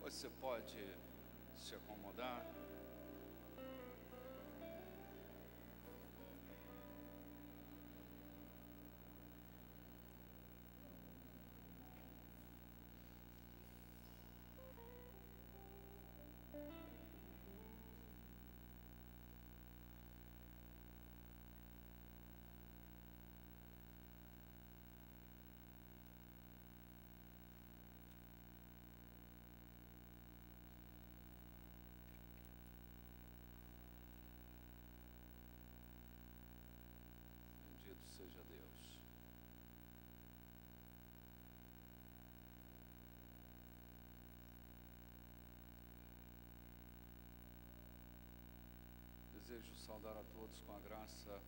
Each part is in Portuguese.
Você pode se acomodar. Bendito seja Deus. Desejo saudar a todos com a graça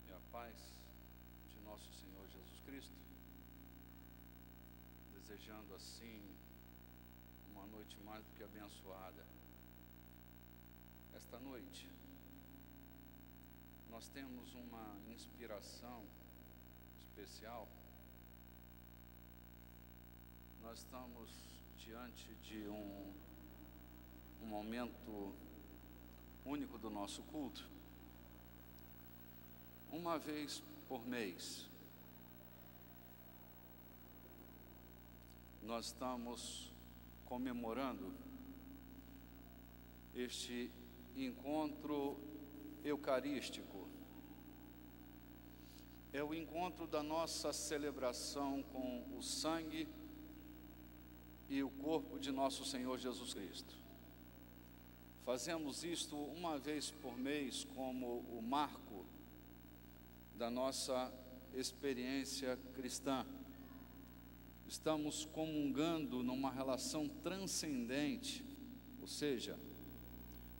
e a paz de nosso Senhor Jesus Cristo, desejando assim uma noite mais do que abençoada. Esta noite nós temos uma inspiração especial. Nós estamos diante de um momento único do nosso culto. Uma vez por mês, nós estamos comemorando este encontro eucarístico. É o encontro da nossa celebração com o sangue e o corpo de nosso Senhor Jesus Cristo. Fazemos isto uma vez por mês como o marco da nossa experiência cristã. Estamos comungando numa relação transcendente, ou seja,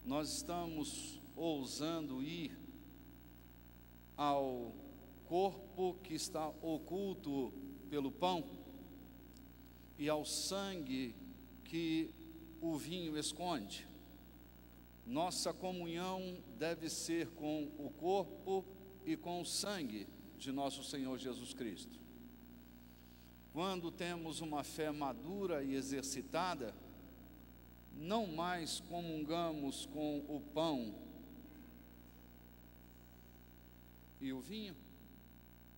nós estamos ousando ir ao corpo que está oculto pelo pão e ao sangue que o vinho esconde. Nossa comunhão deve ser com o corpo e com o sangue de nosso Senhor Jesus Cristo. Quando temos uma fé madura e exercitada, não mais comungamos com o pão e o vinho,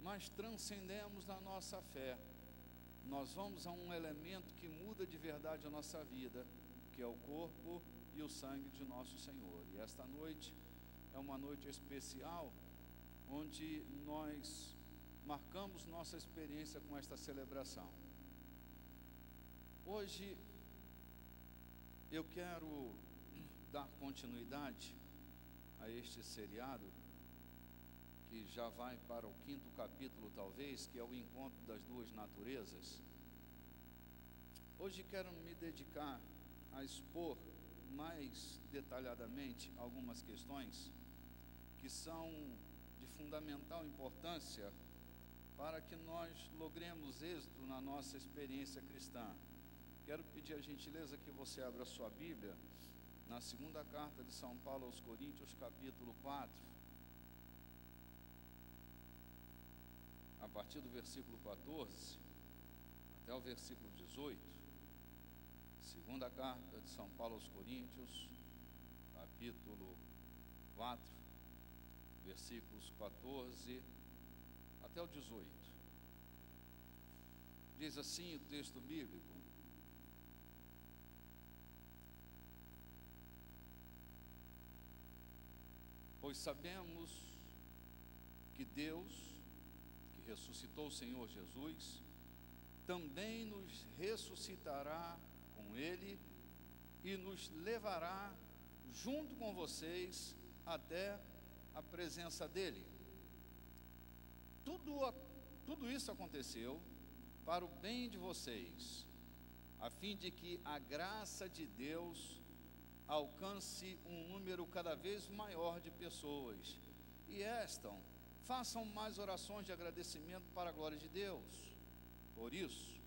mas transcendemos na nossa fé. Nós vamos a um elemento que muda de verdade a nossa vida, que é o corpo e o sangue de nosso Senhor. E esta noite é uma noite especial, onde nós marcamos nossa experiência com esta celebração. Hoje eu quero dar continuidade a este seriado, que já vai para o 5º capítulo talvez, que é o encontro das duas naturezas. Hoje quero me dedicar a expor mais detalhadamente algumas questões que são de fundamental importância para que nós logremos êxito na nossa experiência cristã. Quero pedir a gentileza que você abra a sua Bíblia na segunda carta de São Paulo aos Coríntios, capítulo 4, a partir do versículo 14 até o versículo 18. Segunda carta de São Paulo aos Coríntios, capítulo 4, versículos 14 até o 18. Diz assim o texto bíblico: pois sabemos que Deus, que ressuscitou o Senhor Jesus, também nos ressuscitará com Ele e nos levará junto com vocês até a presença dEle. Tudo isso aconteceu para o bem de vocês, a fim de que a graça de Deus alcance um número cada vez maior de pessoas, e façam mais orações de agradecimento para a glória de Deus. Por isso,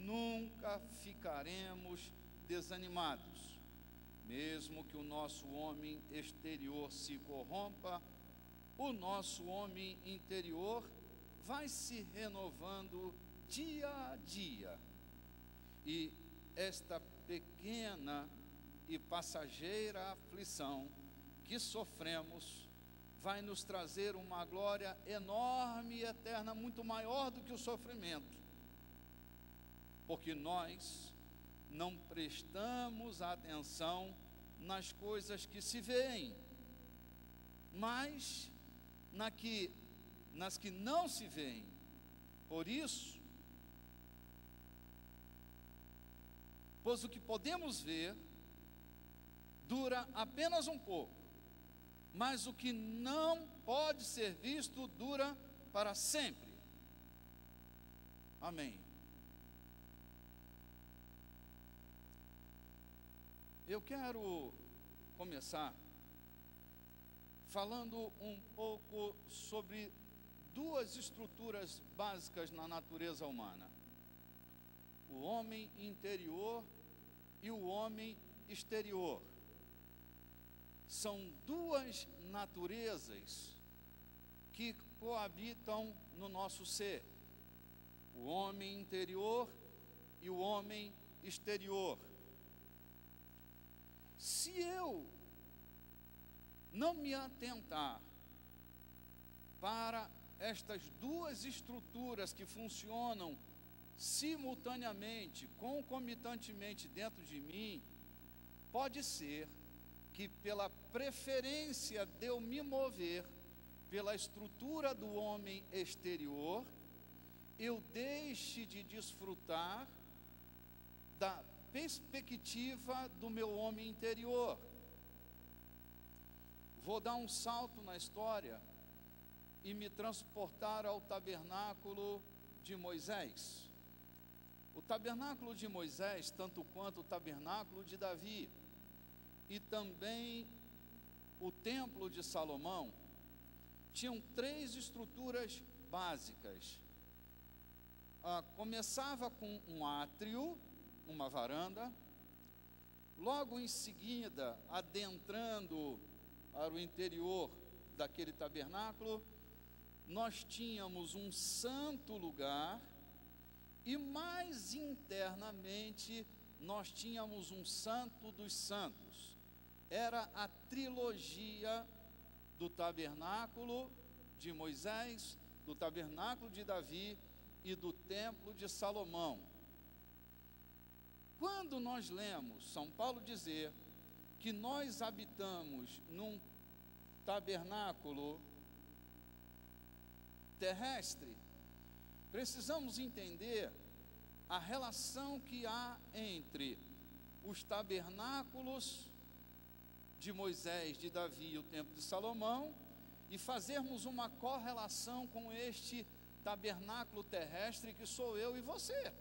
nunca ficaremos desanimados, mesmo que o nosso homem exterior se corrompa, o nosso homem interior vai se renovando dia a dia, e esta pequena e passageira aflição que sofremos vai nos trazer uma glória enorme e eterna, muito maior do que o sofrimento, porque nós não prestamos atenção nas coisas que se veem, mas nas que não se veem. Por isso, pois o que podemos ver dura apenas um pouco, mas o que não pode ser visto dura para sempre. Amém. Eu quero começar falando um pouco sobre duas estruturas básicas na natureza humana: o homem interior e o homem exterior. São duas naturezas que coabitam no nosso ser: o homem interior e o homem exterior. Se eu não me atentar para estas duas estruturas que funcionam simultaneamente, concomitantemente dentro de mim, pode ser que, pela preferência de eu me mover pela estrutura do homem exterior, eu deixe de desfrutar da perspectiva do meu homem interior. Vou dar um salto na história e me transportar ao tabernáculo de Moisés. O tabernáculo de Moisés, tanto quanto o tabernáculo de Davi, e também o templo de Salomão, tinham três estruturas básicas. Começava com um átrio, uma varanda. Logo em seguida, adentrando para o interior daquele tabernáculo, nós tínhamos um santo lugar, e mais internamente nós tínhamos um santo dos santos. Era a trilogia do tabernáculo de Moisés, do tabernáculo de Davi e do templo de Salomão. Quando nós lemos São Paulo dizer que nós habitamos num tabernáculo terrestre, precisamos entender a relação que há entre os tabernáculos de Moisés, de Davi e o templo de Salomão, e fazermos uma correlação com este tabernáculo terrestre que sou eu e você.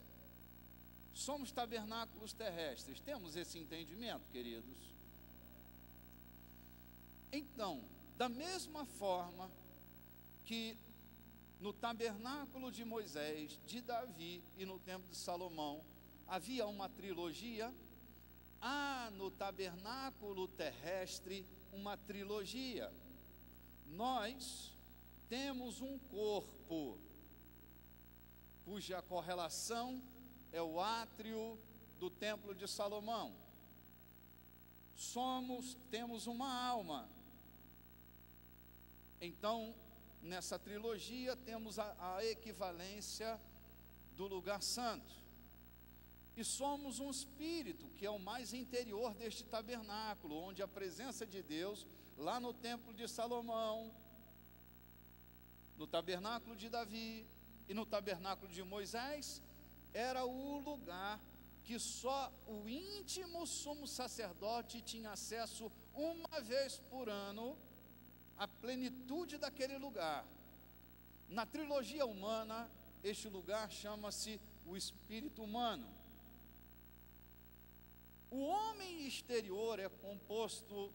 Somos tabernáculos terrestres. Temos esse entendimento, queridos? Então, da mesma forma que no tabernáculo de Moisés, de Davi e no templo de Salomão havia uma trilogia, há no tabernáculo terrestre uma trilogia. Nós temos um corpo cuja correlação é o átrio do templo de Salomão. Temos uma alma. Então, nessa trilogia temos a equivalência do lugar santo. E somos um espírito, que é o mais interior deste tabernáculo, onde a presença de Deus, lá no templo de Salomão, no tabernáculo de Davi e no tabernáculo de Moisés, era o lugar que só o íntimo sumo sacerdote tinha acesso uma vez por ano à plenitude daquele lugar. Na trilogia humana, este lugar chama-se o espírito humano. O homem exterior é composto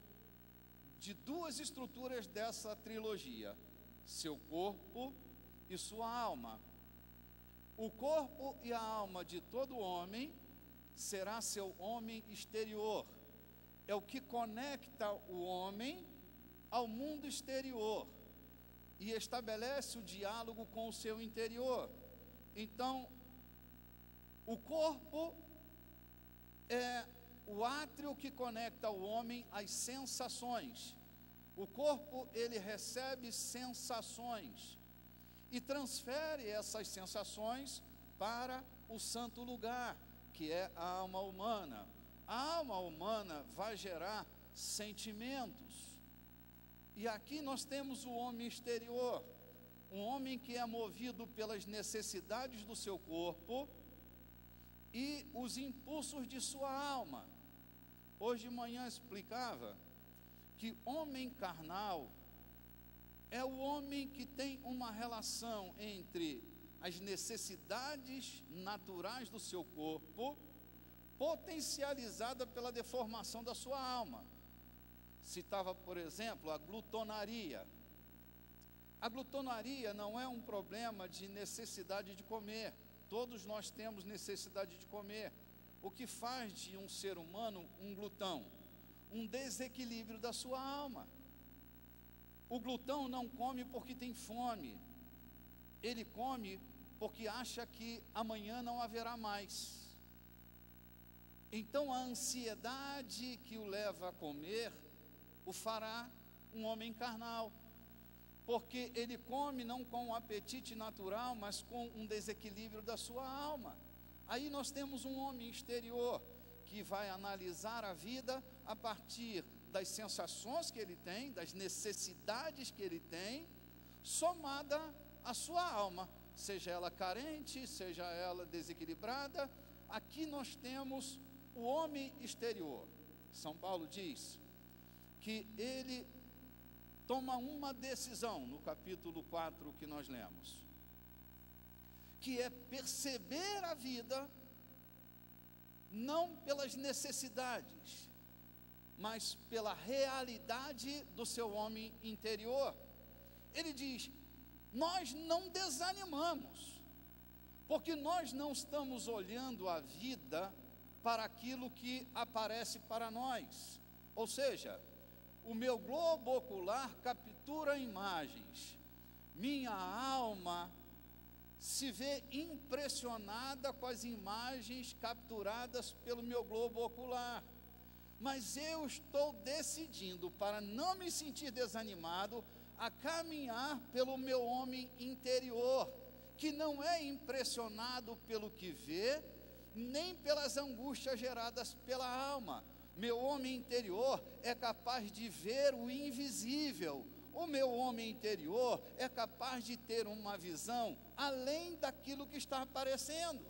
de duas estruturas dessa trilogia: seu corpo e sua alma. O corpo e a alma de todo homem será seu homem exterior. É o que conecta o homem ao mundo exterior e estabelece o diálogo com o seu interior. Então, o corpo é o átrio que conecta o homem às sensações. O corpo, ele recebe sensações e transfere essas sensações para o santo lugar, que é a alma humana. A alma humana vai gerar sentimentos. E aqui nós temos o homem exterior, um homem que é movido pelas necessidades do seu corpo e os impulsos de sua alma. Hoje de manhã explicava que homem carnal é o homem que tem uma relação entre as necessidades naturais do seu corpo, potencializada pela deformação da sua alma. Citava, por exemplo, a glutonaria. A glutonaria não é um problema de necessidade de comer. Todos nós temos necessidade de comer. O que faz de um ser humano um glutão? Um desequilíbrio da sua alma. O glutão não come porque tem fome. Ele come porque acha que amanhã não haverá mais. Então a ansiedade que o leva a comer o fará um homem carnal, porque ele come não com um apetite natural, mas com um desequilíbrio da sua alma. Aí nós temos um homem exterior, que vai analisar a vida a partir das sensações que ele tem, das necessidades que ele tem, somada à sua alma, seja ela carente, seja ela desequilibrada. Aqui nós temos o homem exterior. São Paulo diz que ele toma uma decisão, no capítulo 4 que nós lemos, que é perceber a vida não pelas necessidades, mas pela realidade do seu homem interior. Ele diz: nós não desanimamos, porque nós não estamos olhando a vida para aquilo que aparece para nós. Ou seja, o meu globo ocular captura imagens, minha alma se vê impressionada com as imagens capturadas pelo meu globo ocular, mas eu estou decidindo, para não me sentir desanimado, a caminhar pelo meu homem interior, que não é impressionado pelo que vê, nem pelas angústias geradas pela alma. Meu homem interior é capaz de ver o invisível. O meu homem interior é capaz de ter uma visão além daquilo que está aparecendo.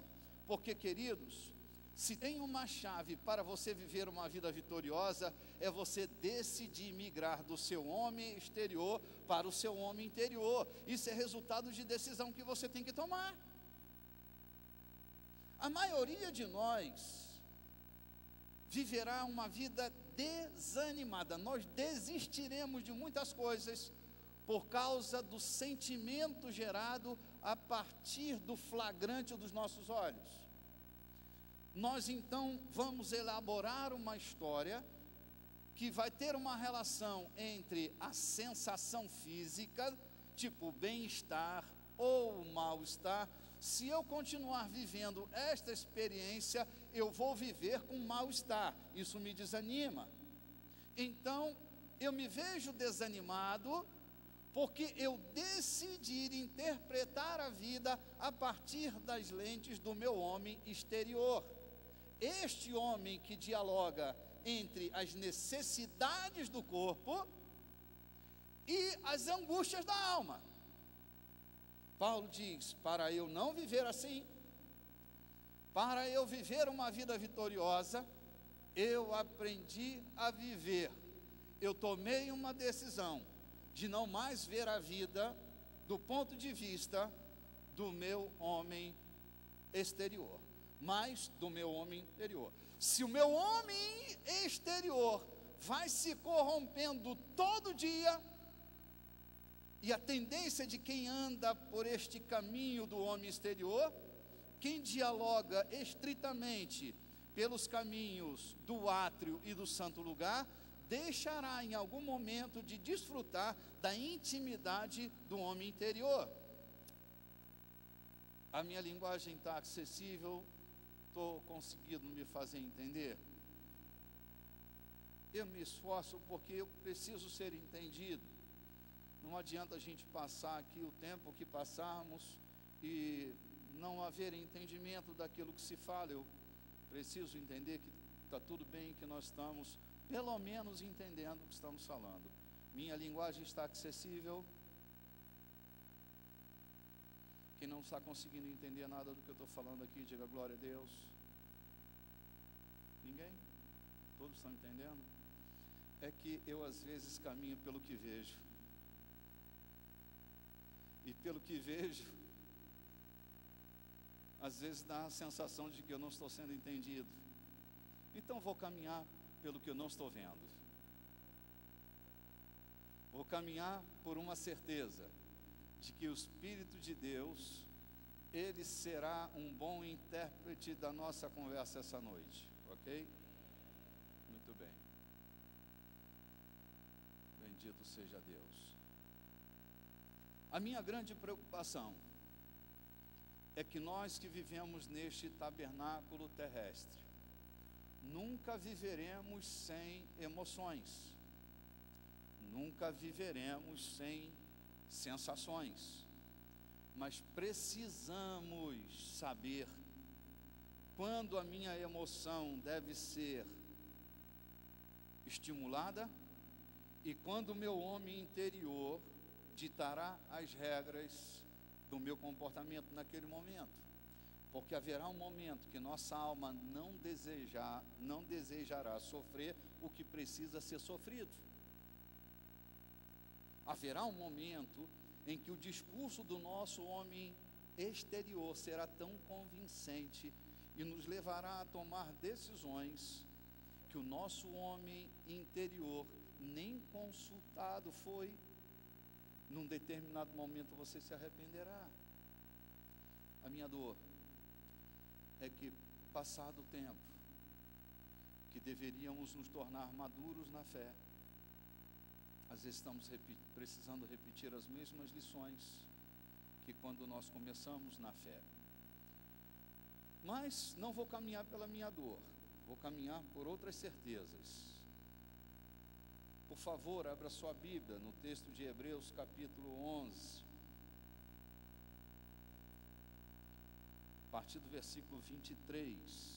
Porque, queridos, se tem uma chave para você viver uma vida vitoriosa, é você decidir migrar do seu homem exterior para o seu homem interior. Isso é resultado de decisão que você tem que tomar. A maioria de nós viverá uma vida desanimada. Nós desistiremos de muitas coisas por causa do sentimento gerado a partir do flagrante dos nossos olhos. Nós então vamos elaborar uma história que vai ter uma relação entre a sensação física, tipo bem-estar ou mal-estar. Se eu continuar vivendo esta experiência, eu vou viver com mal-estar. Isso me desanima. Então, eu me vejo desanimado porque eu decidi interpretar a vida a partir das lentes do meu homem exterior. Este homem que dialoga entre as necessidades do corpo e as angústias da alma. Paulo diz: para eu não viver assim, para eu viver uma vida vitoriosa, eu aprendi a viver. Eu tomei uma decisão de não mais ver a vida do ponto de vista do meu homem exterior, mas do meu homem interior. Se o meu homem exterior vai se corrompendo todo dia, e a tendência de quem anda por este caminho do homem exterior, quem dialoga estritamente pelos caminhos do átrio e do santo lugar, deixará em algum momento de desfrutar da intimidade do homem interior. A minha linguagem está acessível, estou conseguido me fazer entender? Eu me esforço porque eu preciso ser entendido. Não adianta a gente passar aqui o tempo que passarmos e não haver entendimento daquilo que se fala. Eu preciso entender que está tudo bem, que nós estamos pelo menos entendendo o que estamos falando. Minha linguagem está acessível? Quem não está conseguindo entender nada do que eu estou falando aqui, diga glória a Deus. Ninguém? Todos estão entendendo? É que eu às vezes caminho pelo que vejo. E pelo que vejo, às vezes dá a sensação de que eu não estou sendo entendido. Então vou caminhar pelo que eu não estou vendo. Vou caminhar por uma certeza de que o Espírito de Deus, Ele será um bom intérprete da nossa conversa essa noite, ok? Muito bem. Bendito seja Deus. A minha grande preocupação é que nós que vivemos neste tabernáculo terrestre, nunca viveremos sem emoções, nunca viveremos sem sensações, mas precisamos saber quando a minha emoção deve ser estimulada e quando o meu homem interior ditará as regras do meu comportamento naquele momento, porque haverá um momento que nossa alma não desejará sofrer o que precisa ser sofrido. Haverá um momento em que o discurso do nosso homem exterior será tão convincente e nos levará a tomar decisões que o nosso homem interior nem consultado foi. Num determinado momento você se arrependerá. A minha dor é que, passado o tempo, que deveríamos nos tornar maduros na fé, às vezes estamos precisando repetir as mesmas lições que quando nós começamos na fé. Mas não vou caminhar pela minha dor, vou caminhar por outras certezas. Por favor, abra sua Bíblia no texto de Hebreus capítulo 11, a partir do versículo 23.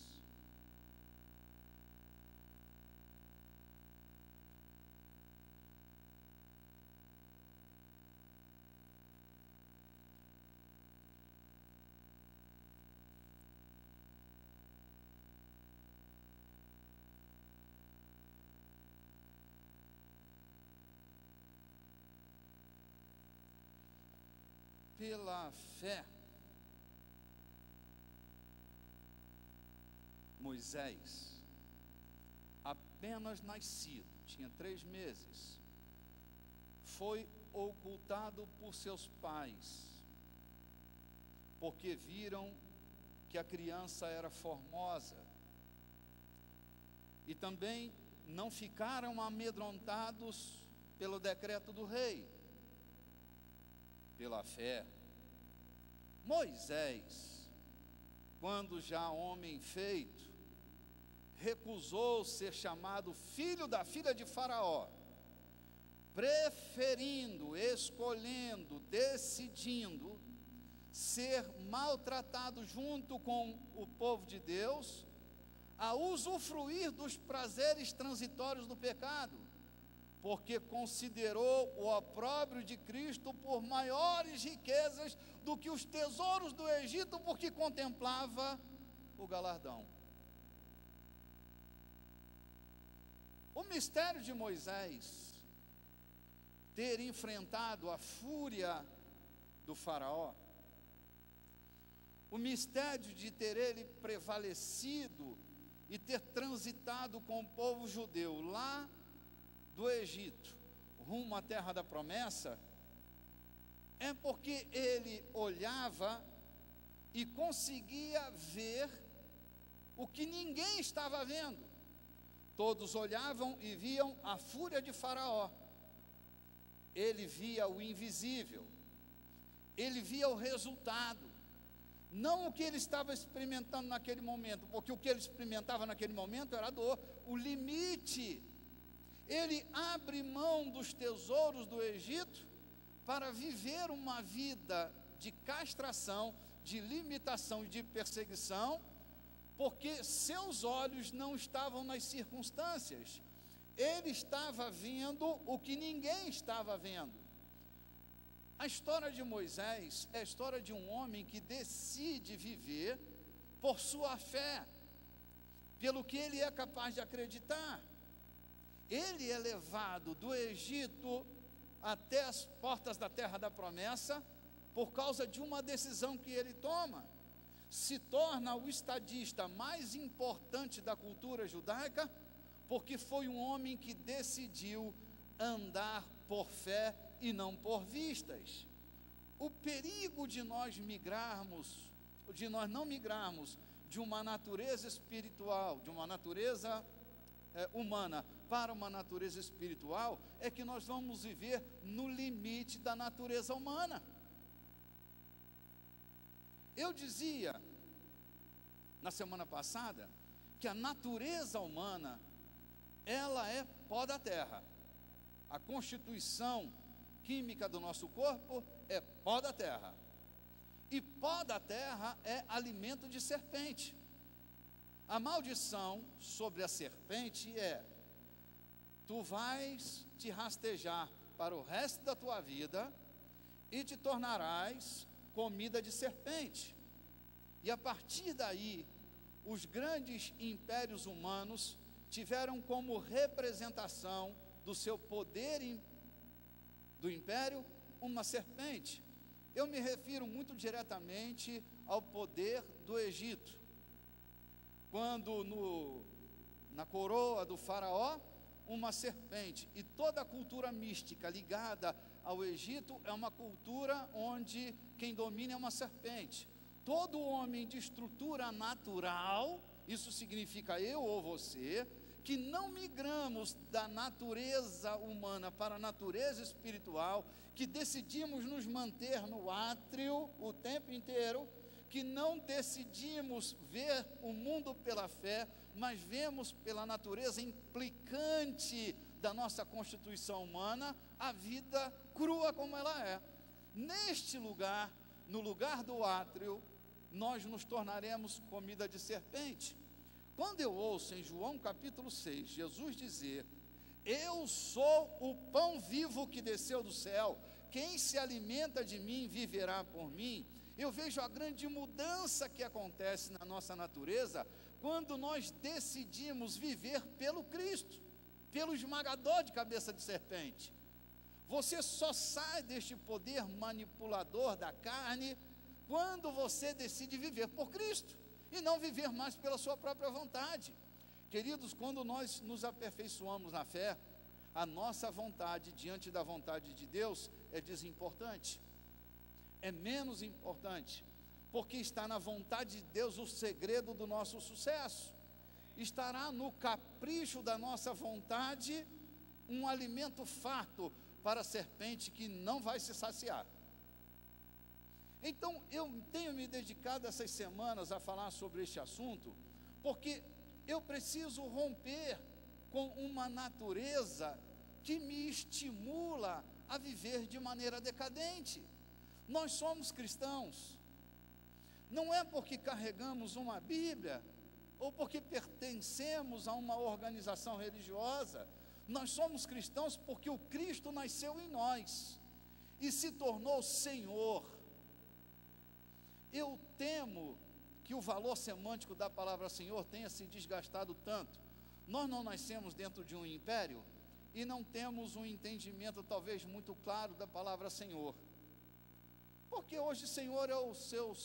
Pela fé, Moisés, apenas nascido, tinha 3 meses, foi ocultado por seus pais, porque viram que a criança era formosa, e também não ficaram amedrontados pelo decreto do rei. Pela fé, Moisés, quando já homem feito, recusou ser chamado filho da filha de Faraó, preferindo, escolhendo, decidindo ser maltratado junto com o povo de Deus, a usufruir dos prazeres transitórios do pecado, porque considerou o opróbrio de Cristo por maiores riquezas do que os tesouros do Egito, porque contemplava o galardão. O mistério de Moisés ter enfrentado a fúria do faraó, o mistério de ter ele prevalecido e ter transitado com o povo judeu lá do Egito, rumo à terra da promessa, é porque ele olhava e conseguia ver o que ninguém estava vendo. Todos olhavam e viam a fúria de Faraó. Ele via o invisível, ele via o resultado, Não o que ele estava experimentando naquele momento, porque o que ele experimentava naquele momento era dor, o limite. Ele abre mão dos tesouros do Egito para viver uma vida de castração, de limitação e de perseguição, porque seus olhos não estavam nas circunstâncias, ele estava vendo o que ninguém estava vendo. A história de Moisés é a história de um homem que decide viver por sua fé, pelo que ele é capaz de acreditar. Ele é levado do Egito até as portas da terra da promessa, por causa de uma decisão que ele toma. Se torna o estadista mais importante da cultura judaica, porque foi um homem que decidiu andar por fé e não por vistas. O perigo de nós não migrarmos de uma natureza espiritual, de uma natureza humana para uma natureza espiritual, é que nós vamos viver no limite da natureza humana. Eu dizia na semana passada que a natureza humana, ela é pó da terra. A constituição química do nosso corpo é pó da terra. E pó da terra é alimento de serpente. A maldição sobre a serpente é: tu vais te rastejar para o resto da tua vida e te tornarás comida de serpente. E a partir daí, os grandes impérios humanos tiveram como representação do seu poder do império uma serpente. Eu me refiro muito diretamente ao poder do Egito, quando na coroa do faraó, uma serpente. E toda a cultura mística ligada ao Egito é uma cultura onde quem domina é uma serpente. Todo homem de estrutura natural, isso significa eu ou você, que não migramos da natureza humana para a natureza espiritual, que decidimos nos manter no átrio o tempo inteiro, que não decidimos ver o mundo pela fé, mas vemos pela natureza implicante da nossa constituição humana, a vida crua como ela é. Neste lugar, no lugar do átrio, nós nos tornaremos comida de serpente. Quando eu ouço em João capítulo 6, Jesus dizer: eu sou o pão vivo que desceu do céu, quem se alimenta de mim viverá por mim, eu vejo a grande mudança que acontece na nossa natureza, quando nós decidimos viver pelo Cristo, pelo esmagador de cabeça de serpente. Você só sai deste poder manipulador da carne, quando você decide viver por Cristo, e não viver mais pela sua própria vontade. Queridos, quando nós nos aperfeiçoamos na fé, a nossa vontade diante da vontade de Deus é desimportante, é menos importante, porque está na vontade de Deus o segredo do nosso sucesso. Estará no capricho da nossa vontade um alimento farto para a serpente que não vai se saciar. Então, eu tenho me dedicado essas semanas a falar sobre este assunto, porque eu preciso romper com uma natureza que me estimula a viver de maneira decadente. Nós somos cristãos, não é porque carregamos uma Bíblia, ou porque pertencemos a uma organização religiosa. Nós somos cristãos porque o Cristo nasceu em nós, e se tornou Senhor. Eu temo que o valor semântico da palavra Senhor tenha se desgastado tanto. Nós não nascemos dentro de um império e não temos um entendimento talvez muito claro da palavra Senhor. Porque hoje Senhor é o seu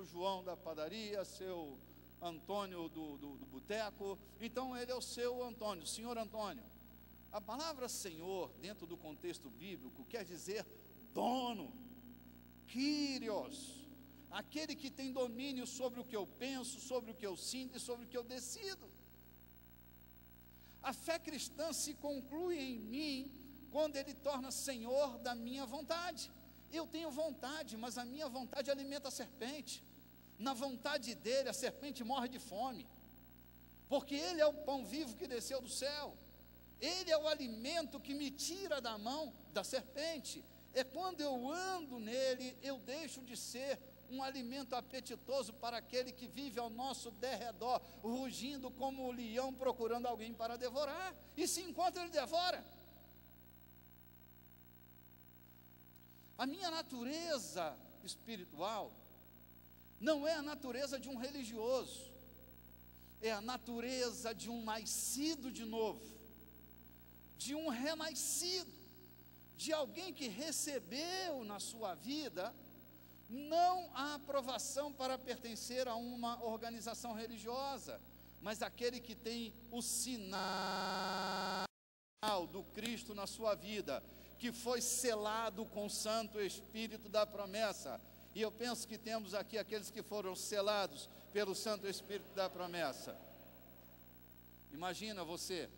João da padaria, seu Antônio do boteco, então ele é o seu Antônio, Senhor Antônio. A palavra Senhor, dentro do contexto bíblico, quer dizer dono, Kyrios, aquele que tem domínio sobre o que eu penso, sobre o que eu sinto e sobre o que eu decido. A fé cristã se conclui em mim quando ele torna Senhor da minha vontade. Eu tenho vontade, mas a minha vontade alimenta a serpente. na vontade dele, a serpente morre de fome, porque ele é o pão vivo que desceu do céu, ele é o alimento que me tira da mão da serpente. É quando eu ando nele, eu deixo de ser um alimento apetitoso para aquele que vive ao nosso derredor, rugindo como o leão procurando alguém para devorar, e se encontra, ele devora. A minha natureza espiritual não é a natureza de um religioso, é a natureza de um nascido de novo, de um renascido, de alguém que recebeu na sua vida não a aprovação para pertencer a uma organização religiosa, mas aquele que tem o sinal do Cristo na sua vida, que foi selado com o Santo Espírito da promessa. E eu penso que temos aqui aqueles que foram selados pelo Santo Espírito da promessa. Imagina você,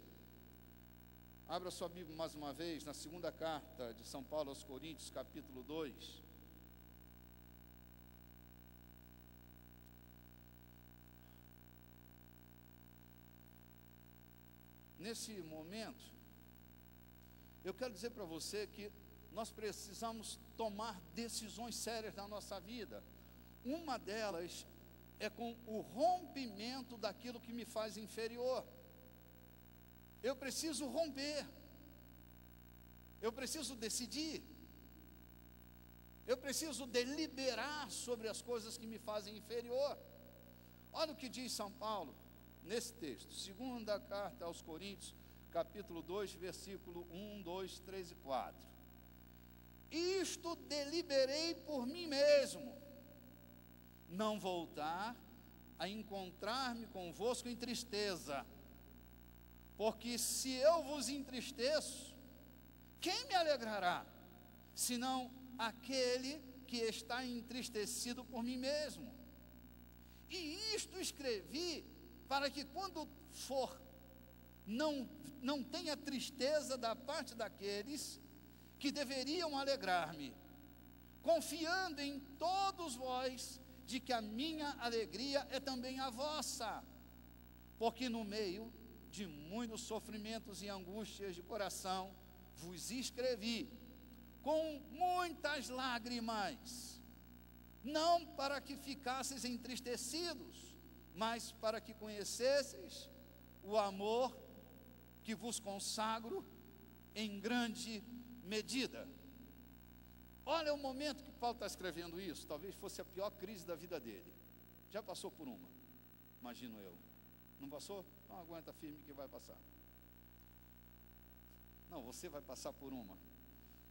abra sua Bíblia mais uma vez, na segunda carta de São Paulo aos Coríntios, capítulo 2. Nesse momento, eu quero dizer para você que nós precisamos tomar decisões sérias na nossa vida. Uma delas é com o rompimento daquilo que me faz inferior. Eu preciso romper, eu preciso decidir, eu preciso deliberar sobre as coisas que me fazem inferior. Olha o que diz São Paulo nesse texto, segunda carta aos Coríntios, capítulo 2, versículo 1, 2, 3 e 4. Isto deliberei por mim mesmo, não voltar a encontrar-me convosco em tristeza, porque se eu vos entristeço, quem me alegrará, senão aquele que está entristecido por mim mesmo? E isto escrevi para que quando for, não tenha tristeza da parte daqueles que deveriam alegrar-me, confiando em todos vós, de que a minha alegria é também a vossa, porque no meio de muitos sofrimentos e angústias de coração, vos escrevi com muitas lágrimas, não para que ficasseis entristecidos, mas para que conhecesseis o amor que vos consagro em grande medida. Olha o momento que Paulo está escrevendo isso, talvez fosse a pior crise da vida dele. Já passou por uma, imagino eu. Não passou? Então aguenta firme que vai passar. Não, você vai passar por uma.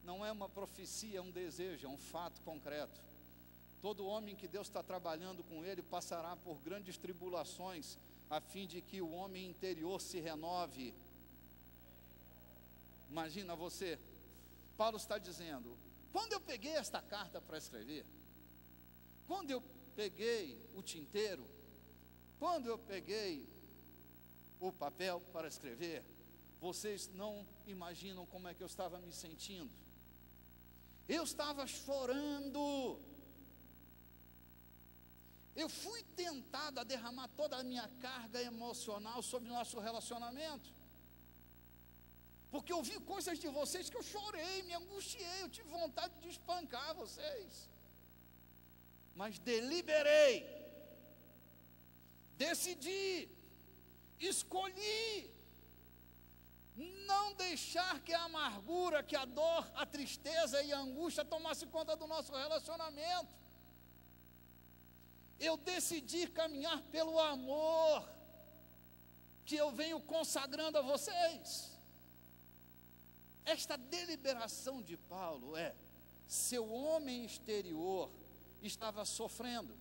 Não é uma profecia, é um desejo, é um fato concreto. Todo homem que Deus está trabalhando com ele passará por grandes tribulações, a fim de que o homem interior se renove. Imagina você, Paulo está dizendo, quando eu peguei esta carta para escrever, quando eu peguei o tinteiro, quando eu peguei o papel para escrever, vocês não imaginam como é que eu estava me sentindo. Eu estava chorando. Eu fui tentado a derramar toda a minha carga emocional sobre o nosso relacionamento, porque eu vi coisas de vocês que eu chorei, me angustiei, eu tive vontade de espancar vocês, mas deliberei, decidi, escolhi não deixar que a amargura, que a dor, a tristeza e a angústia tomasse conta do nosso relacionamento. Eu decidi caminhar pelo amor que eu venho consagrando a vocês. Esta deliberação de Paulo é: seu homem exterior estava sofrendo,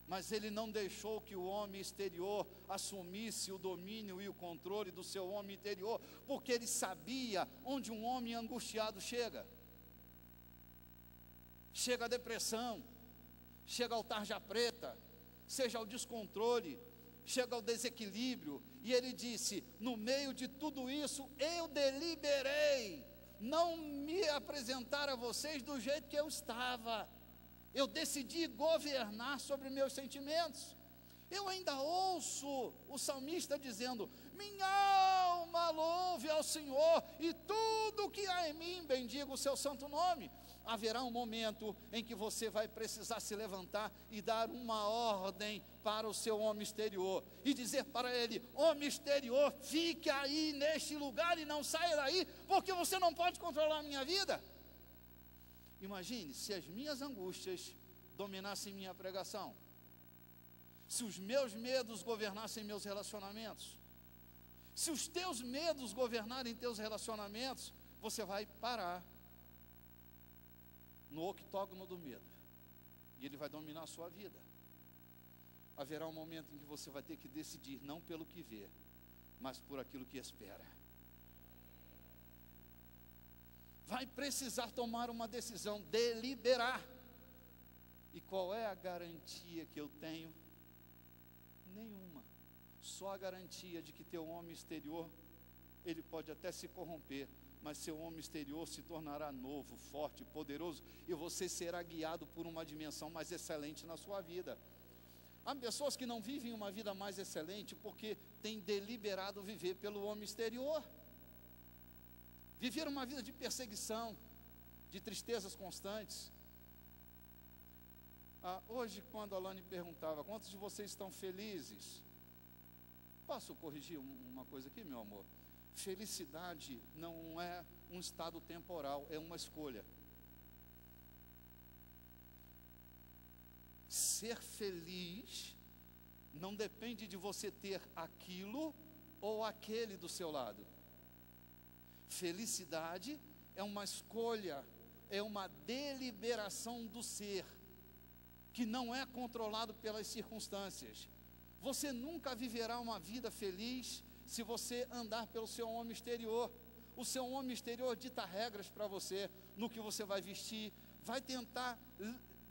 mas ele não deixou que o homem exterior assumisse o domínio e o controle do seu homem interior, porque ele sabia onde um homem angustiado chega. Chega a depressão, chega ao tarja preta, seja ao descontrole, chega ao desequilíbrio. E ele disse: no meio de tudo isso, eu deliberei não me apresentar a vocês do jeito que eu estava. Eu decidi governar sobre meus sentimentos. Eu ainda ouço o salmista dizendo: minha alma louve ao Senhor, e tudo que há em mim bendiga o seu santo nome. Haverá um momento em que você vai precisar se levantar e dar uma ordem para o seu homem exterior, e dizer para ele: homem exterior, fique aí neste lugar e não saia daí, porque você não pode controlar a minha vida. Imagine se as minhas angústias dominassem minha pregação, se os meus medos governassem meus relacionamentos, se os teus medos governarem teus relacionamentos, você vai parar no octógono do medo, e ele vai dominar a sua vida. Haverá um momento em que você vai ter que decidir, não pelo que vê, mas por aquilo que espera. Vai precisar tomar uma decisão, deliberar. E qual é a garantia que eu tenho? Nenhuma. Só a garantia de que teu homem exterior, ele pode até se corromper, mas seu homem exterior se tornará novo, forte, poderoso, e você será guiado por uma dimensão mais excelente na sua vida. Há pessoas que não vivem uma vida mais excelente porque têm deliberado viver pelo homem exterior. Viver uma vida de perseguição, de tristezas constantes. Hoje, quando a Alane perguntava: quantos de vocês estão felizes? Posso corrigir uma coisa aqui, meu amor? Felicidade não é um estado temporal, é uma escolha. Ser feliz não depende de você ter aquilo ou aquele do seu lado. Felicidade é uma escolha, é uma deliberação do ser, que não é controlado pelas circunstâncias. Você nunca viverá uma vida feliz se você andar pelo seu homem exterior. O seu homem exterior dita regras para você, no que você vai vestir, vai tentar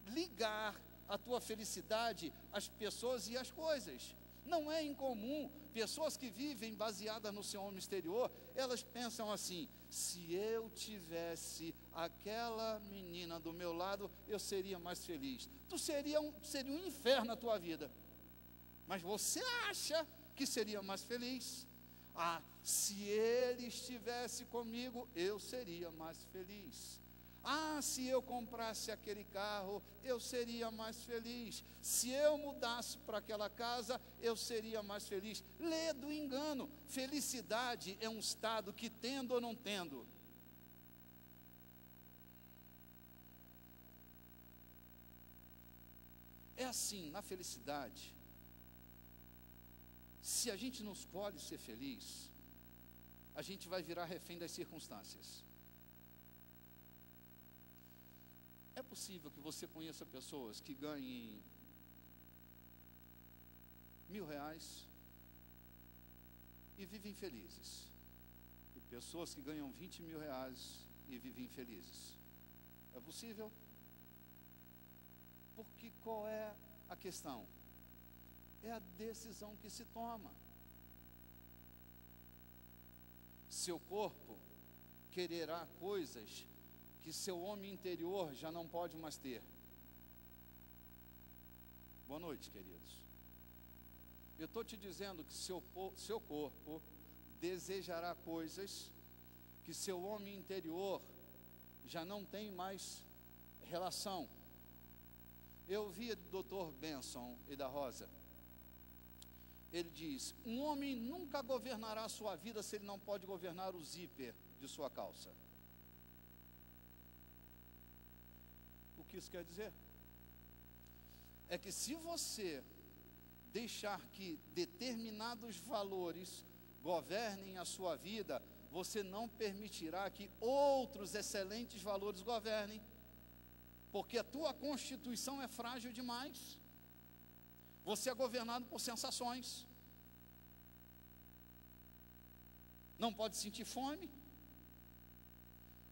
ligar a tua felicidade às pessoas e às coisas. Não é incomum, pessoas que vivem baseadas no seu homem exterior, elas pensam assim: se eu tivesse aquela menina do meu lado, eu seria mais feliz. Seria um inferno na tua vida, mas você acha que seria mais feliz. Se ele estivesse comigo, eu seria mais feliz. Se eu comprasse aquele carro, eu seria mais feliz. Se eu mudasse para aquela casa, eu seria mais feliz. Lê do engano. Felicidade é um estado que, tendo ou não tendo, é assim. Na felicidade, se a gente não escolhe ser feliz, a gente vai virar refém das circunstâncias. É possível que você conheça pessoas que ganhem R$1.000 e vivem felizes, e pessoas que ganham R$20.000 e vivem felizes. É possível? Porque qual é a questão? É a decisão que se toma. Seu corpo quererá coisas que seu homem interior já não pode mais ter. Boa noite, queridos. Eu estou te dizendo que seu corpo desejará coisas que seu homem interior já não tem mais relação. Eu ouvi do Dr. Benson e da Rosa. Ele diz: um homem nunca governará a sua vida se ele não pode governar o zíper de sua calça. O que isso quer dizer? É que se você deixar que determinados valores governem a sua vida, você não permitirá que outros excelentes valores governem, porque a tua constituição é frágil demais. Você é governado por sensações. Não pode sentir fome.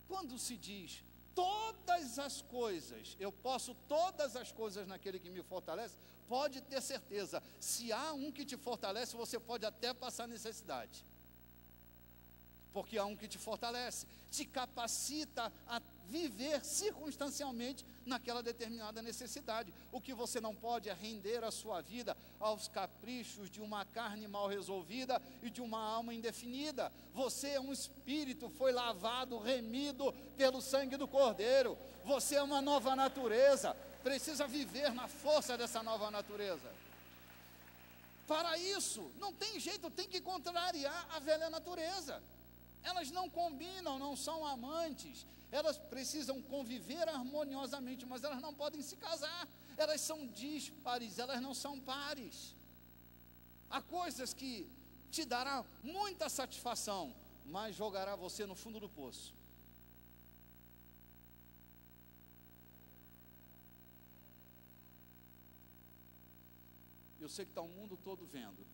Quando se diz todas as coisas, eu posso todas as coisas naquele que me fortalece, pode ter certeza, se há um que te fortalece, você pode até passar necessidade, porque há um que te fortalece, te capacita a viver circunstancialmente naquela determinada necessidade. O que você não pode é render a sua vida aos caprichos de uma carne mal resolvida e de uma alma indefinida. Você é um espírito, foi lavado, remido pelo sangue do Cordeiro. Você é uma nova natureza, precisa viver na força dessa nova natureza. Para isso, não tem jeito, tem que contrariar a velha natureza. Elas não combinam, não são amantes, elas precisam conviver harmoniosamente, mas elas não podem se casar, elas são díspares, elas não são pares. Há coisas que te dará muita satisfação, mas jogará você no fundo do poço. Eu sei que está o mundo todo vendo,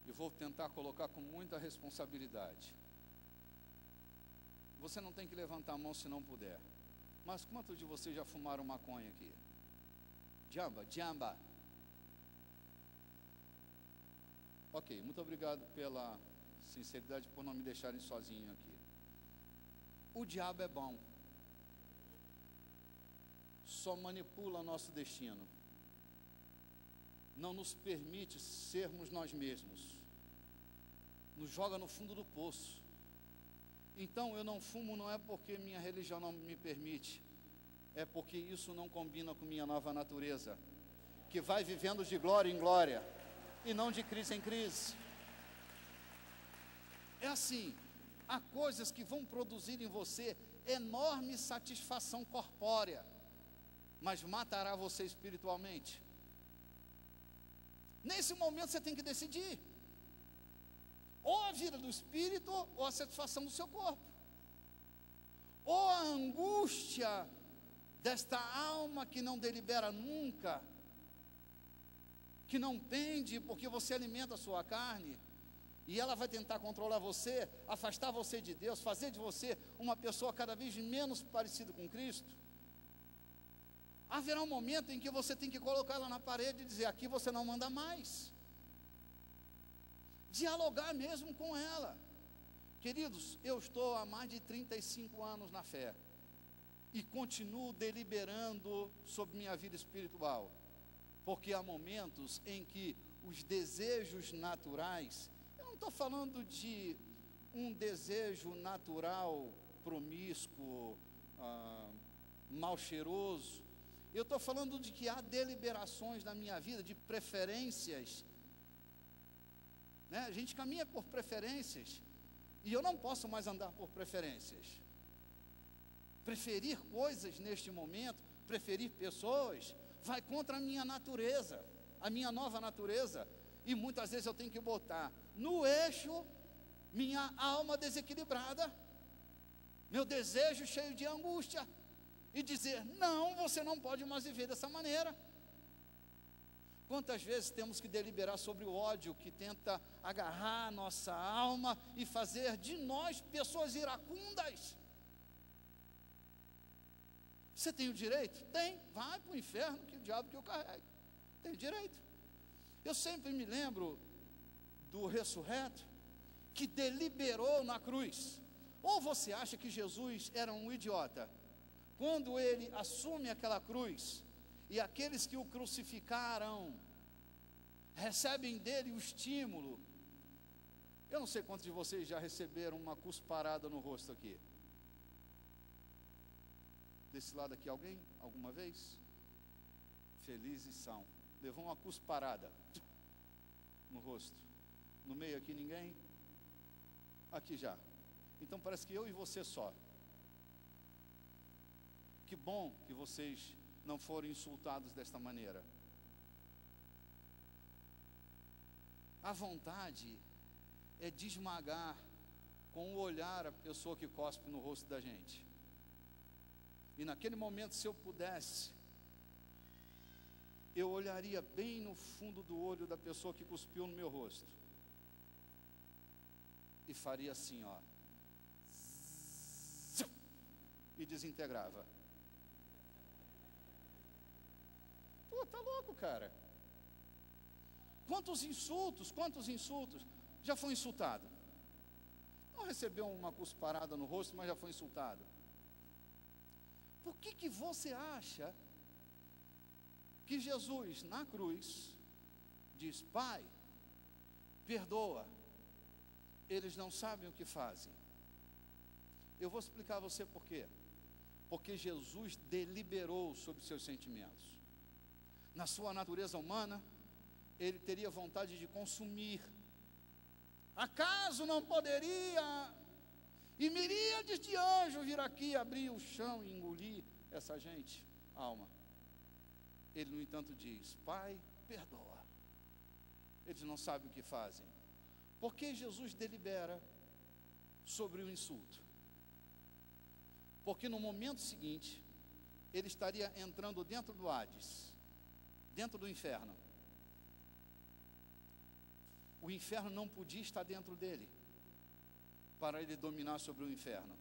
e vou tentar colocar com muita responsabilidade. Você não tem que levantar a mão se não puder. Mas quantos de vocês já fumaram maconha aqui? Jamba. Ok, muito obrigado pela sinceridade, por não me deixarem sozinho aqui. O diabo é bom. Só manipula nosso destino. Não nos permite sermos nós mesmos. Nos joga no fundo do poço. Então eu não fumo não é porque minha religião não me permite, é porque isso não combina com minha nova natureza, que vai vivendo de glória em glória, e não de crise em crise. É assim, há coisas que vão produzir em você enorme satisfação corpórea, mas matará você espiritualmente. Nesse momento você tem que decidir, ou a vida do espírito, ou a satisfação do seu corpo, ou a angústia desta alma que não delibera nunca, que não pende porque você alimenta a sua carne, e ela vai tentar controlar você, afastar você de Deus, fazer de você uma pessoa cada vez menos parecida com Cristo. Haverá um momento em que você tem que colocar ela na parede e dizer: aqui você não manda mais. Dialogar mesmo com ela. Queridos, eu estou há mais de 35 anos na fé e continuo deliberando sobre minha vida espiritual, porque há momentos em que os desejos naturais, eu não estou falando de um desejo natural promíscuo, mal cheiroso, eu estou falando de que há deliberações na minha vida, de preferências, né? A gente caminha por preferências, e eu não posso mais andar por preferências. Preferir coisas neste momento, preferir pessoas, vai contra a minha natureza, a minha nova natureza, e muitas vezes eu tenho que botar no eixo minha alma desequilibrada, meu desejo cheio de angústia, e dizer: não, você não pode mais viver dessa maneira. Quantas vezes temos que deliberar sobre o ódio que tenta agarrar a nossa alma e fazer de nós pessoas iracundas? Você tem o direito? Tem, vai para o inferno, que o diabo que eu carrego, tem o direito. Eu sempre me lembro do ressurreto, que deliberou na cruz. Ou você acha que Jesus era um idiota, quando ele assume aquela cruz, e aqueles que o crucificaram recebem dele o estímulo? Eu não sei quantos de vocês já receberam uma cusparada no rosto aqui. Desse lado aqui, alguém? Alguma vez? Felizes são. Levou uma cusparada no rosto. No meio aqui ninguém? Aqui já. Então parece que eu e você só. Que bom que vocês não foram insultados desta maneira. A vontade é de esmagar com o olhar a pessoa que cospe no rosto da gente. E naquele momento, se eu pudesse, eu olharia bem no fundo do olho da pessoa que cuspiu no meu rosto e faria assim, ó, e desintegrava. Pô, tá louco, cara. Quantos insultos, já foi insultado? Não recebeu uma cusparada no rosto, mas já foi insultado. Por que você acha que Jesus, na cruz, diz: Pai, perdoa, eles não sabem o que fazem? Eu vou explicar a você por quê. Porque Jesus deliberou sobre seus sentimentos. Na sua natureza humana, ele teria vontade de consumir. Acaso não poderia, e miríades de anjos vir aqui, abrir o chão e engolir essa gente? Alma. Ele, no entanto, diz: Pai, perdoa. Eles não sabem o que fazem. Por que Jesus delibera sobre o insulto? Porque no momento seguinte, ele estaria entrando dentro do Hades, dentro do inferno. O inferno não podia estar dentro dele, para ele dominar sobre o inferno.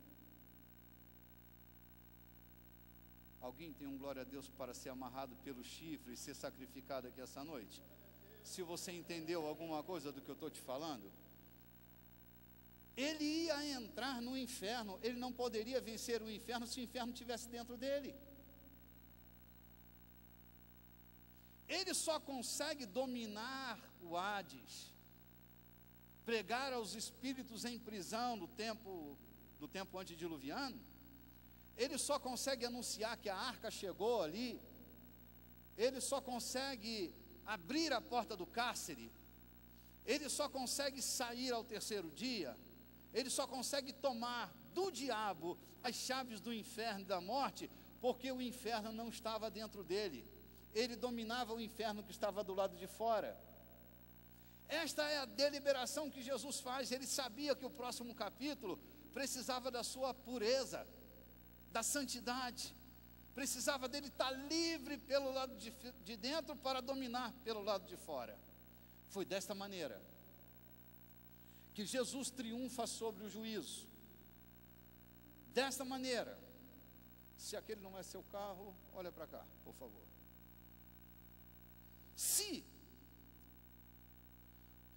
Alguém tem um glória a Deus para ser amarrado pelo chifre e ser sacrificado aqui essa noite? Se você entendeu alguma coisa do que eu estou te falando, ele ia entrar no inferno. Ele não poderia vencer o inferno se o inferno estivesse dentro dele. Ele só consegue dominar o Hades, pregar aos espíritos em prisão do tempo antediluviano. Ele só consegue anunciar que a arca chegou ali. Ele só consegue abrir a porta do cárcere. Ele só consegue sair ao terceiro dia. Ele só consegue tomar do diabo as chaves do inferno e da morte, porque o inferno não estava dentro dele. Ele dominava o inferno que estava do lado de fora. Esta é a deliberação que Jesus faz. Ele sabia que o próximo capítulo precisava da sua pureza, da santidade. Precisava dele estar livre pelo lado de dentro para dominar pelo lado de fora. Foi desta maneira que Jesus triunfa sobre o juízo. Desta maneira. Se aquele não é seu carro, olha para cá, por favor. Se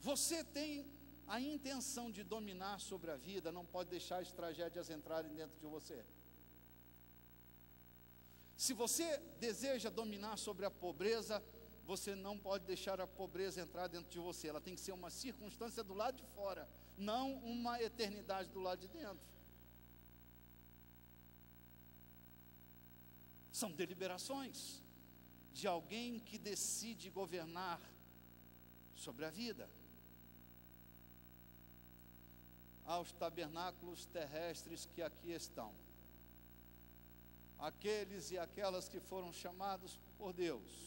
você tem a intenção de dominar sobre a vida, não pode deixar as tragédias entrarem dentro de você. Se você deseja dominar sobre a pobreza, você não pode deixar a pobreza entrar dentro de você. Ela tem que ser uma circunstância do lado de fora, não uma eternidade do lado de dentro. São deliberações de alguém que decide governar sobre a vida. Aos tabernáculos terrestres que aqui estão, aqueles e aquelas que foram chamados por Deus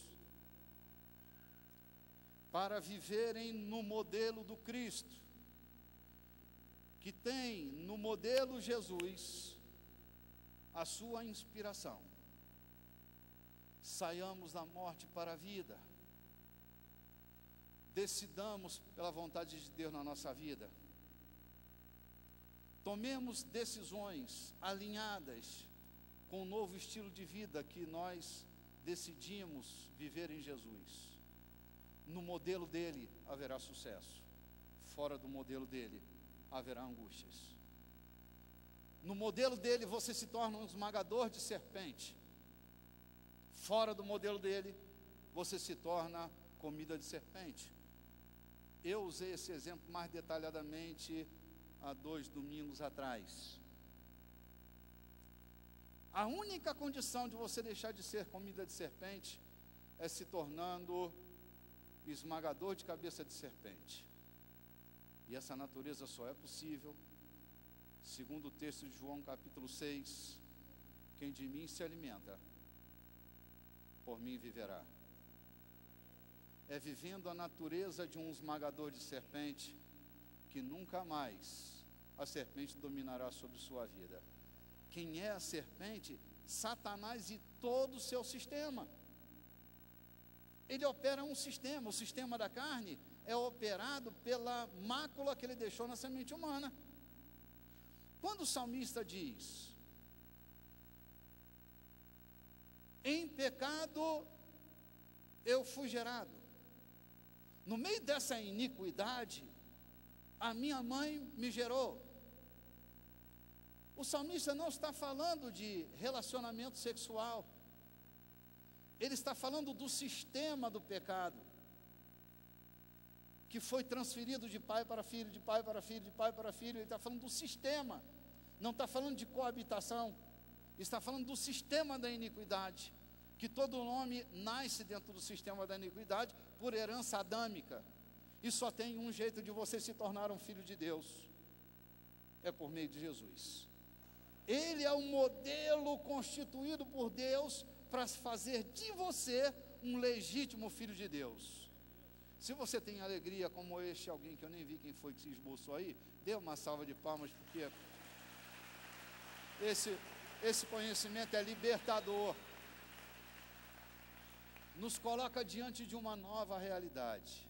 para viverem no modelo do Cristo, que tem no modelo Jesus a sua inspiração. Saiamos da morte para a vida. Decidamos pela vontade de Deus na nossa vida. Tomemos decisões alinhadas com o novo estilo de vida que nós decidimos viver em Jesus. No modelo dele haverá sucesso. Fora do modelo dele haverá angústias. No modelo dele você se torna um esmagador de serpente. Fora do modelo dele você se torna comida de serpente. Eu usei esse exemplo mais detalhadamente há 2 domingos atrás. A única condição de você deixar de ser comida de serpente é se tornando esmagador de cabeça de serpente. E essa natureza só é possível, segundo o texto de João capítulo 6, quem de mim se alimenta, por mim viverá. É vivendo a natureza de um esmagador de serpente que nunca mais a serpente dominará sobre sua vida. Quem é a serpente? Satanás e todo o seu sistema. Ele opera um sistema. O sistema da carne é operado pela mácula que ele deixou na semente humana. Quando o salmista diz: em pecado eu fui gerado, no meio dessa iniquidade a minha mãe me gerou. O salmista não está falando de relacionamento sexual. Ele está falando do sistema do pecado, que foi transferido de pai para filho, de pai para filho, de pai para filho. Ele está falando do sistema, não está falando de coabitação. Está falando do sistema da iniquidade, que todo homem nasce dentro do sistema da iniquidade por herança adâmica. E só tem um jeito de você se tornar um filho de Deus, é por meio de Jesus. Ele é o modelo constituído por Deus para fazer de você um legítimo filho de Deus. Se você tem alegria como este alguém que eu nem vi quem foi que se esboçou aí, dê uma salva de palmas, porque esse conhecimento é libertador. Nos coloca diante de uma nova realidade.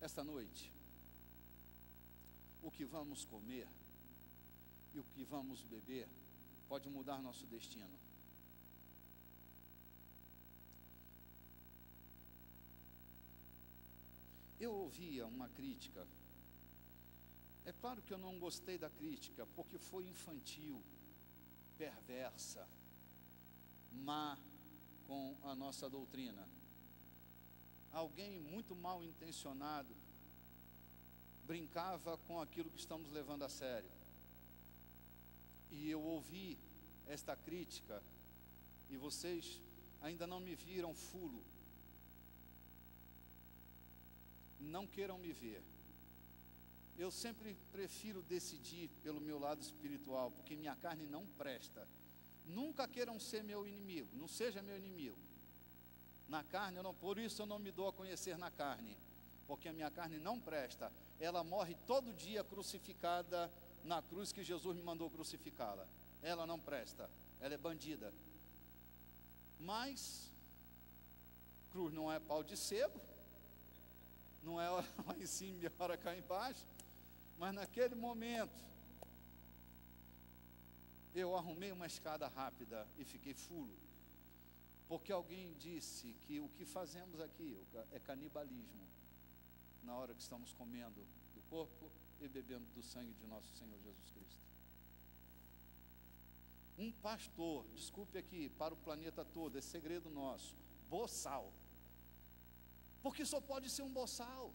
Esta noite, o que vamos comer e o que vamos beber pode mudar nosso destino. Eu ouvia uma crítica. É claro que eu não gostei da crítica, porque foi infantil, perversa, má com a nossa doutrina. Alguém muito mal intencionado brincava com aquilo que estamos levando a sério. E eu ouvi esta crítica, e vocês ainda não me viram fulo. Não queiram me ver. Eu sempre prefiro decidir pelo meu lado espiritual, porque minha carne não presta. Nunca queiram ser meu inimigo, não seja meu inimigo. Na carne, por isso eu não me dou a conhecer na carne, porque a minha carne não presta. Ela morre todo dia crucificada na cruz que Jesus me mandou crucificá-la. Ela não presta, ela é bandida. Mas cruz não é pau de sebo, não é hora lá em cima e hora cá embaixo. Mas naquele momento eu arrumei uma escada rápida e fiquei fulo, porque alguém disse que o que fazemos aqui é canibalismo, na hora que estamos comendo do corpo e bebendo do sangue de nosso Senhor Jesus Cristo. Um pastor, desculpe aqui, para o planeta todo, é segredo nosso, boçal, porque só pode ser um boçal.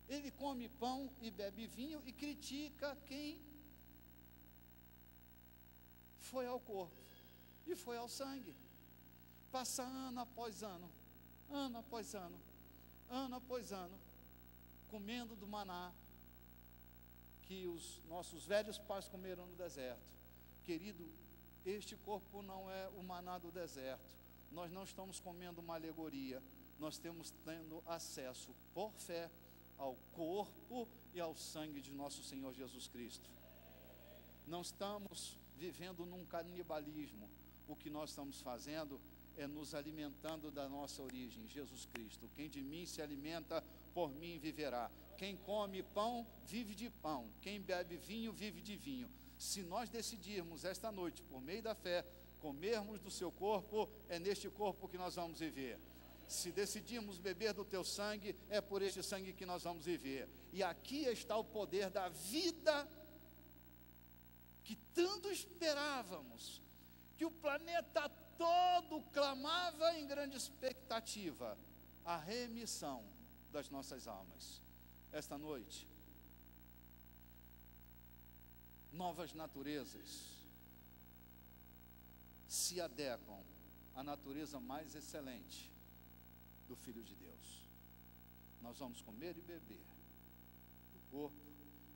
Ele come pão e bebe vinho e critica quem foi ao corpo e foi ao sangue. Passa ano após ano, ano após ano, ano após ano, comendo do maná que os nossos velhos pais comeram no deserto. Querido, este corpo não é o maná do deserto. Nós não estamos comendo uma alegoria. Nós estamos tendo acesso por fé ao corpo e ao sangue de nosso Senhor Jesus Cristo. Não estamos vivendo num canibalismo. O que nós estamos fazendo é nos alimentando da nossa origem, Jesus Cristo. Quem de mim se alimenta, por mim viverá. Quem come pão, vive de pão. Quem bebe vinho, vive de vinho. Se nós decidirmos esta noite, por meio da fé, comermos do seu corpo, é neste corpo que nós vamos viver. Se decidirmos beber do teu sangue, é por este sangue que nós vamos viver. E aqui está o poder da vida que tanto esperávamos, que o planeta todo clamava em grande expectativa, a remissão das nossas almas. Esta noite, novas naturezas se adequam à natureza mais excelente do Filho de Deus. Nós vamos comer e beber do corpo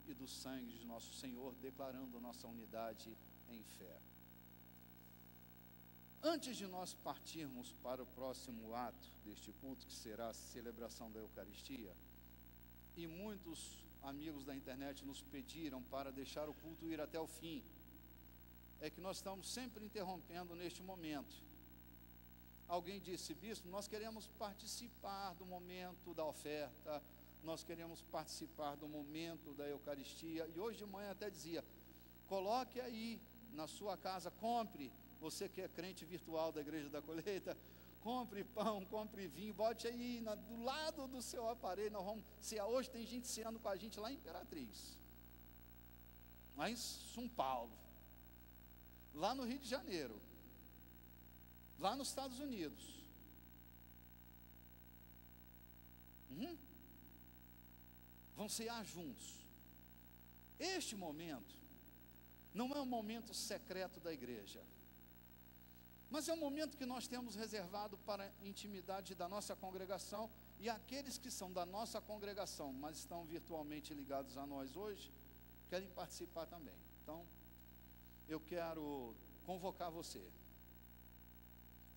e do sangue de nosso Senhor, declarando nossa unidade em fé. Antes de nós partirmos para o próximo ato deste culto, que será a celebração da Eucaristia, e muitos amigos da internet nos pediram para deixar o culto ir até o fim, é que nós estamos sempre interrompendo neste momento. Alguém disse: bispo, nós queremos participar do momento da oferta, nós queremos participar do momento da Eucaristia, e hoje de manhã até dizia: coloque aí na sua casa, compre, você que é crente virtual da Igreja da Colheita, compre pão, compre vinho, bote aí do lado do seu aparelho. Nós vamos cear hoje, tem gente ceando com a gente lá em Imperatriz. lá em São Paulo, lá no Rio de Janeiro, lá nos Estados Unidos. Vão cear juntos. Este momento não é um momento secreto da igreja, mas é um momento que nós temos reservado para a intimidade da nossa congregação, e aqueles que são da nossa congregação, mas estão virtualmente ligados a nós hoje, querem participar também. Então, eu quero convocar você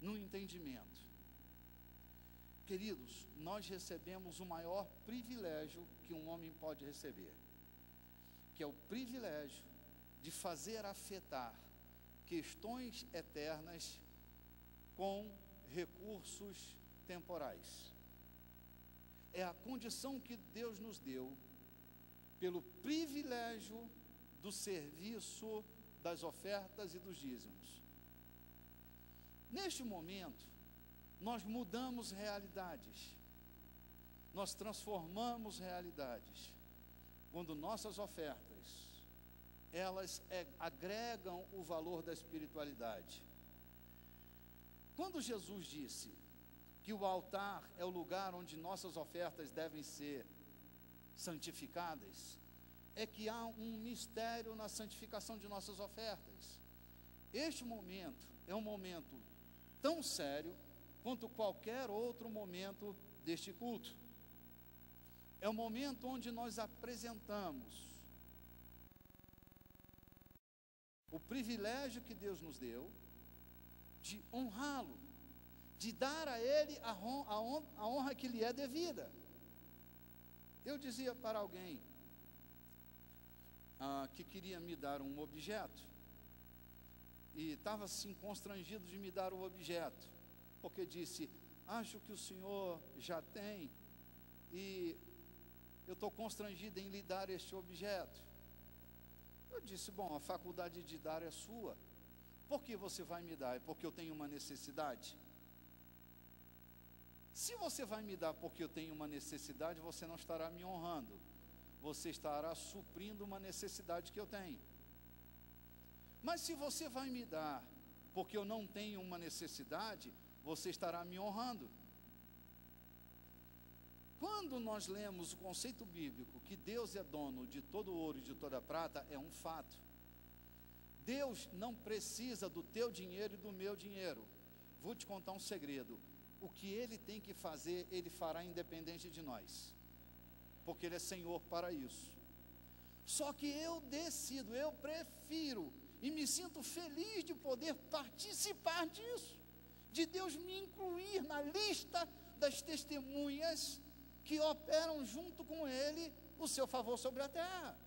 no entendimento. Queridos, nós recebemos o maior privilégio que um homem pode receber, que é o privilégio de fazer afetar questões eternas com recursos temporais. É a condição que Deus nos deu pelo privilégio do serviço das ofertas e dos dízimos. Neste momento, nós mudamos realidades, nós transformamos realidades, quando nossas ofertas, elas agregam o valor da espiritualidade. Quando Jesus disse que o altar é o lugar onde nossas ofertas devem ser santificadas, é que há um mistério na santificação de nossas ofertas. Este momento é um momento tão sério quanto qualquer outro momento deste culto. É o momento onde nós apresentamos o privilégio que Deus nos deu de honrá-lo, de dar a Ele a honra que lhe é devida. Eu dizia para alguém que queria me dar um objeto, e estava assim constrangido de me dar o objeto, porque disse: acho que o senhor já tem, e eu estou constrangido em lhe dar este objeto. Eu disse: bom, a faculdade de dar é sua. Por que você vai me dar? É porque eu tenho uma necessidade? Se você vai me dar porque eu tenho uma necessidade, você não estará me honrando, você estará suprindo uma necessidade que eu tenho. Mas se você vai me dar porque eu não tenho uma necessidade, você estará me honrando. Quando nós lemos o conceito bíblico que Deus é dono de todo ouro e de toda prata, é um fato. Deus não precisa do teu dinheiro e do meu dinheiro. Vou te contar um segredo: o que Ele tem que fazer, Ele fará independente de nós, porque Ele é Senhor para isso. Só que eu decido, eu prefiro, e me sinto feliz de poder participar disso, de Deus me incluir na lista das testemunhas que operam junto com Ele o seu favor sobre a terra.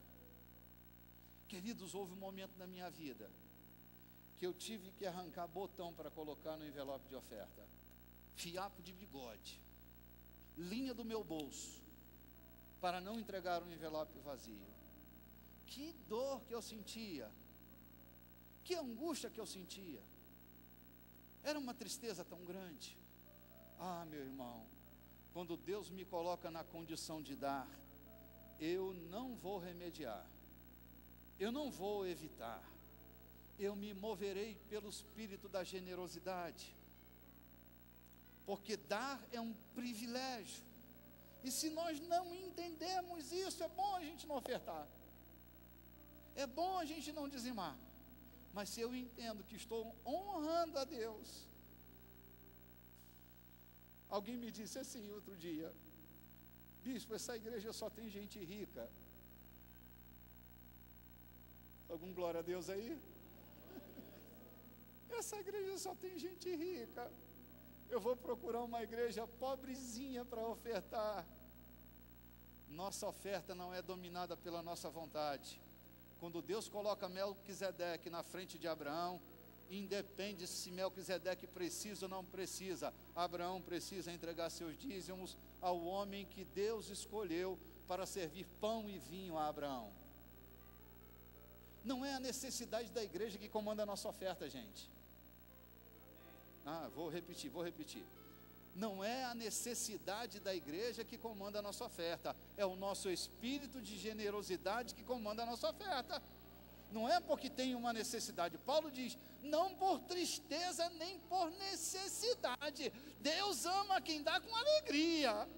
Queridos, houve um momento na minha vida que eu tive que arrancar botão para colocar no envelope de oferta, fiapo de bigode, linha do meu bolso, para não entregar um envelope vazio. Que dor que eu sentia, que angústia que eu sentia, era uma tristeza tão grande. Ah, meu irmão, quando Deus me coloca na condição de dar, eu não vou remediar, eu não vou evitar, eu me moverei pelo espírito da generosidade, porque dar é um privilégio, e se nós não entendemos isso, é bom a gente não ofertar, é bom a gente não dizimar, mas se eu entendo que estou honrando a Deus. Alguém me disse assim outro dia: bispo, essa igreja só tem gente rica. Algum glória a Deus aí? Essa igreja só tem gente rica. Eu vou procurar uma igreja pobrezinha para ofertar. Nossa oferta não é dominada pela nossa vontade. Quando Deus coloca Melquisedeque na frente de Abraão, independe se Melquisedeque precisa ou não precisa, Abraão precisa entregar seus dízimos ao homem que Deus escolheu para servir pão e vinho a Abraão. Não é a necessidade da igreja que comanda a nossa oferta, gente. Vou repetir. Não é a necessidade da igreja que comanda a nossa oferta, é o nosso espírito de generosidade que comanda a nossa oferta. não é porque tem uma necessidade. Paulo diz, não por tristeza nem por necessidade. Deus ama quem dá com alegria.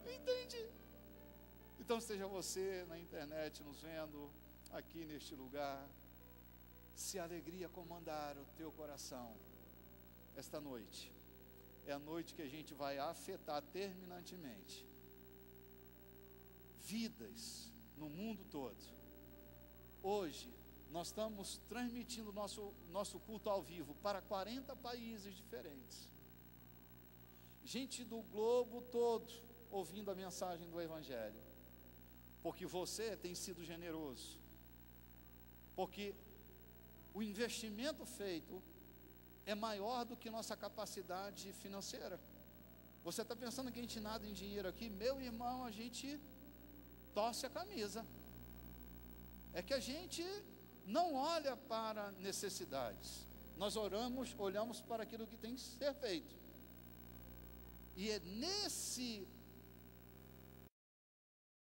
Entende? Então seja você na internet nos vendo, aqui neste lugar, se a alegria comandar o teu coração, esta noite, é a noite que a gente vai afetar terminantemente vidas no mundo todo. Hoje, nós estamos transmitindo nosso culto ao vivo para 40 países diferentes. Gente do globo todo ouvindo a mensagem do Evangelho. Porque você tem sido generoso. Porque o investimento feito é maior do que nossa capacidade financeira. Você está pensando que a gente nada em dinheiro aqui? Meu irmão, a gente torce a camisa. É que a gente não olha para necessidades. Nós olhamos para aquilo que tem que ser feito. E é nesse